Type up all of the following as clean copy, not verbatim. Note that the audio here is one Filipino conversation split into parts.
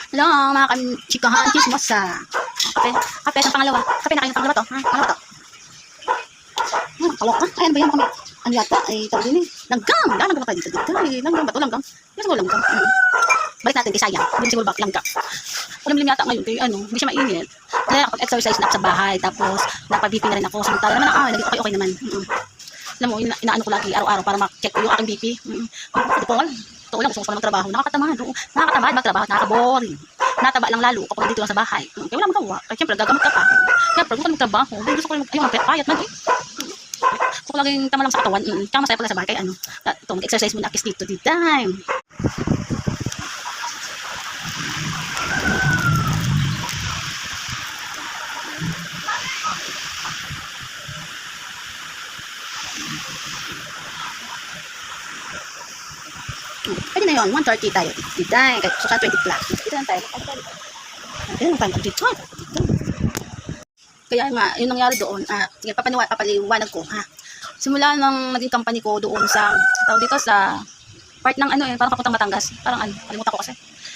Hello, mga chikahan, chismosa. Kape, kape sa pangalawa. Kape na kayo pangalawa to. Ha? Pangalawa to. Kalok ka. Ayan ba yan kami? Ano yata? Ay, tawag din eh. Langgam. Langgam pa dito. Langgam ba to? Langgam. Yan siguro langgam. Balik natin kay sayang. Hindi siguro bak langgam. Ulam-lim yata ngayon. Kaya hindi siya mainit. Kaya kapag-exercise na ako sa bahay. Tapos, napag-BP na rin ako. Samantala naman ako. Naging okay naman. Alam mo, inaano ko lagi araw-araw para ma-check ko yung aking BP. Ito lang, gusto ko magtrabaho. Nakakatamad. Nakakatamad magtrabaho. Nakaka-boring. Nataba lang lalo kapag dito lang sa bahay. Kaya wala magawa. Kaya siyempre, gagamot ka pa. Siyempre, gusto ko magtrabaho. Gusto ko yung payat man eh. Gusto ko laging tama lang sa katawan. Tsaka masaya pala sa bahay. Kaya ano, ito, mag-exercise muna. Kiss dito, dito time. Pwede na yun, 130 tayo. Diday, saka 20 plus. Ito lang tayo. Ito lang tayo dito. Kaya nga, yung nangyari doon, sige, papaliwanag ko, ha. Simula nang naging company ko doon sa, tawag dito, sa part ng ano parang papuntang Batangas. Parang ano, kalimutan ko kasi.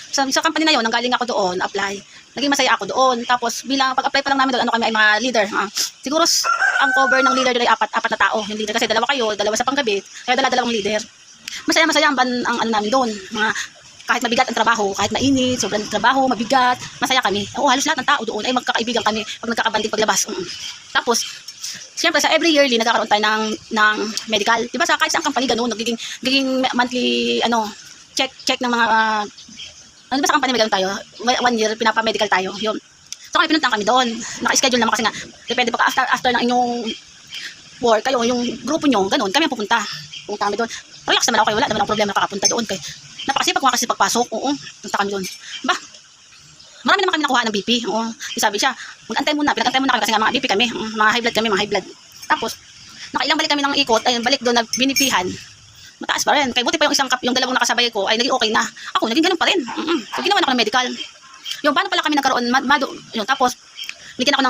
Sa company na yun, nanggaling ako doon, apply. Naging masaya ako doon. Tapos, bilang pag-apply pa lang namin doon, kami ay mga leader. Siguro, ang cover ng leader doon ay apat na tao. Yung leader kasi dalawa kayo, dalawa sa panggabi, kaya dalawang leader. Masaya ang ano namin doon. Kahit mabigat ang trabaho, kahit mainit, sobrang trabaho, mabigat, masaya kami. Halos lahat ng tao doon ay magkakaibigan kami pag nagkakabanding paglabas. Tapos, siyempre sa every yearly nagkakaroon tayo ng medical. Diba sa kahit sa company ganoon, nagiging monthly check ng mga ano ba sa company may ganoon tayo? 1 year pinapa-medical tayo. Yun. So kami pinuntahan kami doon. Naka-schedule naman kasi nga depende pa after ng inyong work kayo, yung grupo nyo, ganoon, kami ang pupunta. Pupunta kami doon. Relax naman ako kayo, wala naman ang problema nakakapunta doon kay napakasipag ko kasi pagpasok. Punta kami doon. Ba? Marami naman kami nakuha ng BP. Sabi siya, mag-antay muna kami kasi nga mga BP kami, mga high blood. Tapos nakailang balik kami ng ikot, ay balik doon na binipihan. Mataas pa rin. Kaya buti pa yung dalawang nakasabay ko ay naging okay na. Ako naging ganun pa rin. So ginawa na ako ng medical. Yung paano pala kami nagkaroon yung tapos bigyan ako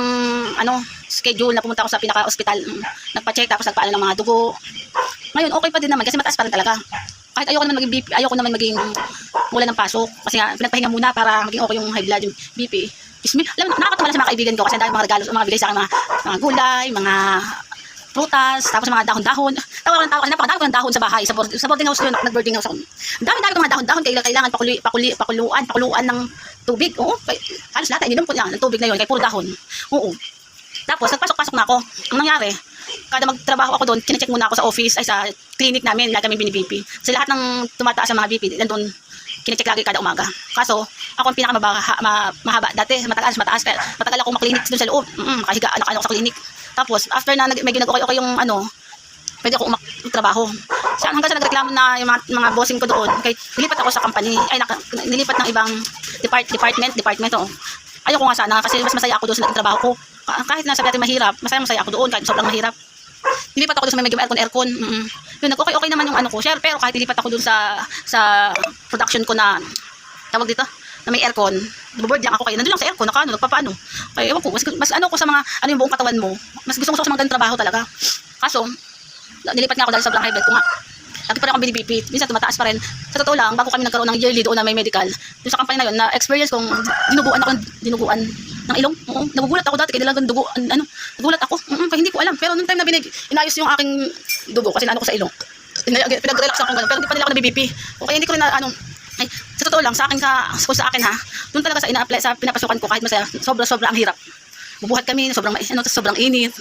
ng schedule na pumunta ako sa pinaka-hospital. Nagpa-check tapos nagpaano ng mga dugo. Ngayon okay pa din naman kasi mataas pa rin talaga. Kahit ayoko naman maging BP, ayoko naman maging wala ng pasok kasi nga pinagpahinga muna para maging okay yung high blood, yung BP. Alam mo, nakakatawa lang sa mga kaibigan ko kasi dahil mga regalo, mga bigay sa akin mga gulay, mga prutas, tapos mga dahon-dahon. Tawa kasi napakadami ko ng dahon sa bahay, sa boarding house yun, nag-boarding house ako. Ang dami ko mga dahon-dahon, kailangan pakuluan ng tubig. Halos lahat ininom ko yan ng tubig na yun, kaya puro dahon. Tapos nagpasok-pasok na ako. Ang nangyari, kada magtrabaho ako doon, kine-check muna ako sa office, ay sa clinic namin, lagi kami bini-BP. Kasi lahat ng tumataas sa mga BP, nandun, kine-check lagi kada umaga. Kaso, ako ang mahaba dati, mataas, matagal ako maklinik doon sa loob. Makahiga, ako sa clinic. Tapos, after na may ginag-okay yung pwede ako magtrabaho. Hanggang sa nagreklamo na yung mga bossing ko doon, kaya nilipat ako sa company, nilipat ng ibang department. Ayoko nga sana kasi mas masaya ako doon sa trabaho ko. Kahit na sabi natin mahirap, masaya ako doon kahit sobrang mahirap. Nilipat ako doon sa may medyo aircon. Yun, okay naman yung ko, share, pero kahit nilipat ako doon sa production ko na tawag dito, na may aircon, naboboard lang ako kayo. Nandun lang sa aircon, nagpapaano. Kaya ewan ko, mas ko sa mga, yung buong katawan mo, mas gusto ko sa mga ganang trabaho talaga. Kaso, nilipat nga ako dahil sobrang high blood ko nga. Lagi pa rin akong binibipit, minsan tumataas pa rin. Sa totoo lang, bago kami nagkaroon ng yearly doon na may medical, doon sa company na yun, na experience kong dinuguan ng ilong. Nagugulat ako dati, kaya nilagang dugo, nagulat ako, kaya hindi ko alam. Pero nung time na inayos yung aking dugo, kasi naano ko sa ilong, pinag-relax ako gano'n, pero hindi pa nila ako nabibipi. Kaya hindi ko rin sa totoo lang, sa akin ha, doon talaga sa ina-apply, sa pinapasukan ko, kahit masaya, sobra ang hirap. Bubuhat kami, sobrang init.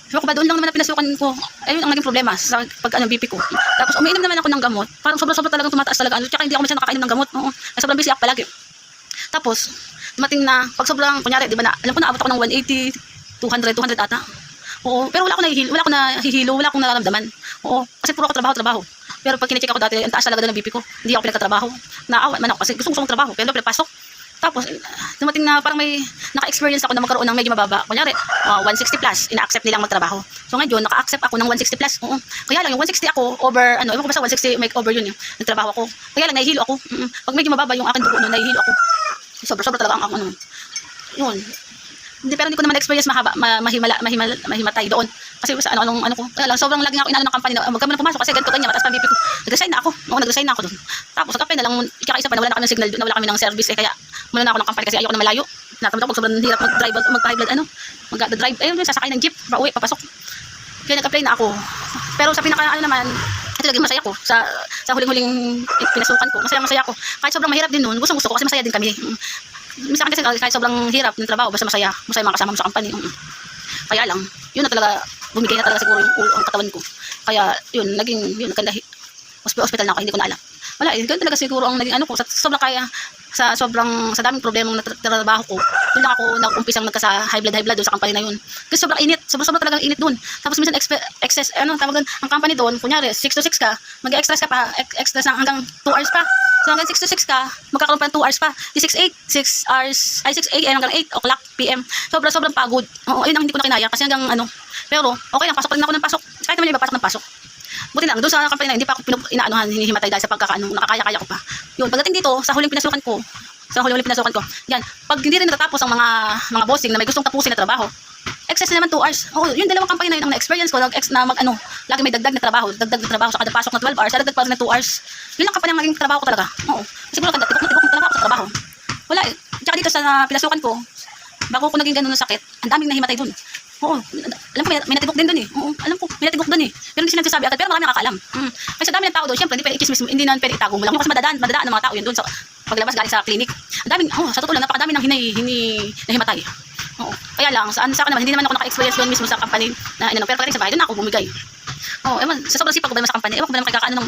So, doon lang naman na pinasukan ko. Ayun ang naging problema sa BP ko. Tapos umiinom naman ako ng gamot. Parang sobra talagang tumataas talaga. Tsaka hindi ako masyadong nakakainom ng gamot. Sobrang busy ako palagi. Tapos, dumating na, pag sobrang, kunyari, di ba na, alam ko na abot ako ng 180, 200 ata. Pero wala akong nahihilo, wala akong nararamdaman. Kasi puro ako trabaho. Pero pag kine-check ako dati, ang taas talaga ng BP ko. Hindi ako pinagtatrabaho. Naawa man ako kasi gusto kong trabaho. Pero pinapasok. Tapos, dumating na parang may naka-experience ako na magkaroon ng medyo mababa. Kunyari, 160 plus, ina-accept nilang magtrabaho. So ngayon, naka-accept ako ng 160 plus. Kaya lang, yung 160 ako, over, ewan ko basta 160 make over yun nagtrabaho ako. Kaya lang, nahihilo ako. Pag medyo mababa yung akin dugo, nahihilo ako. Sobra talaga ang yun. Pero hindi ko naman experience mahimatay doon. Kasi sa ano ko, kaya lang, sobrang lagi nga ako inano ng company na wag kami na pumasok kasi ganito ganyan, mataas pa BP ko. Nag-resign na ako. Nag-resign na ako doon. Tapos, kapay na lang, kakaisa pa na wala na kami ng signal doon, na wala kami ng service kaya Muna na ako ng company kasi ayoko na malayo. Natamad ako sobrang hirap mag-drive, mag-high blood, mag-drive, ayun, sasakay ng jeep, pauwi, papasok. Kaya nag-apply na ako. Pero sa pinaka, naman, ito lagi masaya ko. Sa huling-huling pinasukan ko, masaya ako. Kahit sobrang mahirap din nun, gustong-gusto ko kasi masaya din kami. Minsan kasi kahit sobrang hirap ng trabaho, basta masaya mga kasama mo sa company. Kaya lang, yun na talaga, bumigay na talaga siguro yung katawan ko. Kaya, yun, yun, nagkanda, hospital na ako, hindi ko na alam. Wala, ganun talaga siguro ang naging ko, sa daming problemang trabaho ko, doon lang ako nag-umpisang nagka-high blood doon sa company na yun. Kasi sobrang init, sobrang talagang init doon. Tapos minsan excess, tawagan, ang company doon, kunyari, 6 to 6 ka, mag-extras ka pa, extras hanggang 2 hours pa. So hanggang 6 to 6 ka, magkakaroon pa ng 2 hours pa. Di 6 a.m. hanggang 8 o'clock p.m. Sobrang pagod. Oo, ayun ang hindi ko na kinaya kasi hanggang pero okay lang, pasok pa rin ako ng pasok. Kahit naman iba, pasok ng pasok. Buti lang, doon sa company na hindi pa ako hinihimatay dahil sa nakakaya-kaya ko pa. Yun, pagdating dito, sa huling pinasukan ko, yan, pag hindi rin natatapos ang mga bossing na may gustong tapusin na trabaho, excess na naman 2 hours. Oo, yung dalawang company na yun ang na-experience ko, lagi may dagdag na trabaho sa kada pasok na 12 hours, dagdag pa rin na 2 hours. Yun lang kapag ang naging trabaho ko talaga. Oo, siguro tibok talaga ako sa trabaho. Wala eh. Tsaka dito sa pinasukan ko, bago ko naging ganun ng sakit, ang daming nahimatay dun. Oo, alam ko may natibok din dun eh. Oo, alam ko, may natibok dun eh. Pero hindi sila nagsasabi agad, pero marami nakakaalam. Kasi dami ng tao doon, syempre hindi pwede i-chismis, hindi naman pwede itago mo lang. Kasi madadaan ng mga tao yun doon sa paglabas galing sa clinic. Ang daming, sa totoo lang, napakadami ng nahimatay. Oo, kaya lang, sa akin naman, hindi naman ako naka-experience doon mismo sa company na pero pagdating sa bahay, doon ako bumigay. Oo, ewan, sa sobrang sipag ko ba sa company, ewan ko ba naman kagakaano ng,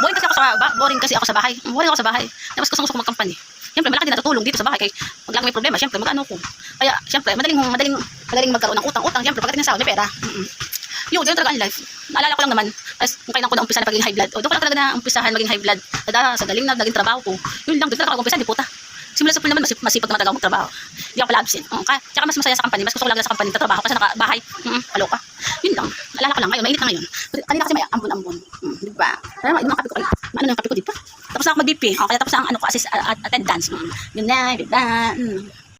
boring kasi ako sa bahay. Boring ako sa bahay. Tapos gusto ko mag-company. Siyempre, malaki din natutulong dito sa bahay. Kaya pag lang may problema, siyempre, mag-ano ko. Kaya, siyempre, madaling magkaroon ng utang. Siyempre, pagdating ng sahod, may pera. Yun, ganyan talaga ang life. Naalala ko lang naman, kung kailan ko na umpisa na pagiging high blood. O, doon ko lang talaga na umpisahan maging high blood. Sa galing na naging trabaho ko. Yun lang, doon talaga ako umpisa, di puta. Simula sa pool naman, masipag naman talaga magtrabaho. Hindi ako pala absent. Tsaka mas masaya sa company. Mas gusto ko lang sa company trabaho kasi nakabahay. Paloka. Yun lang. Naalala ko lang ngayon, mainit na ngayon. Kanina kasi may ambon-ambon. Di ba? Pero yung kape ko kayo. Ano yung kape ko, di ba? Tapos na ako mag-BP. Kaya tapos na ang attendance. Yun na, di ba?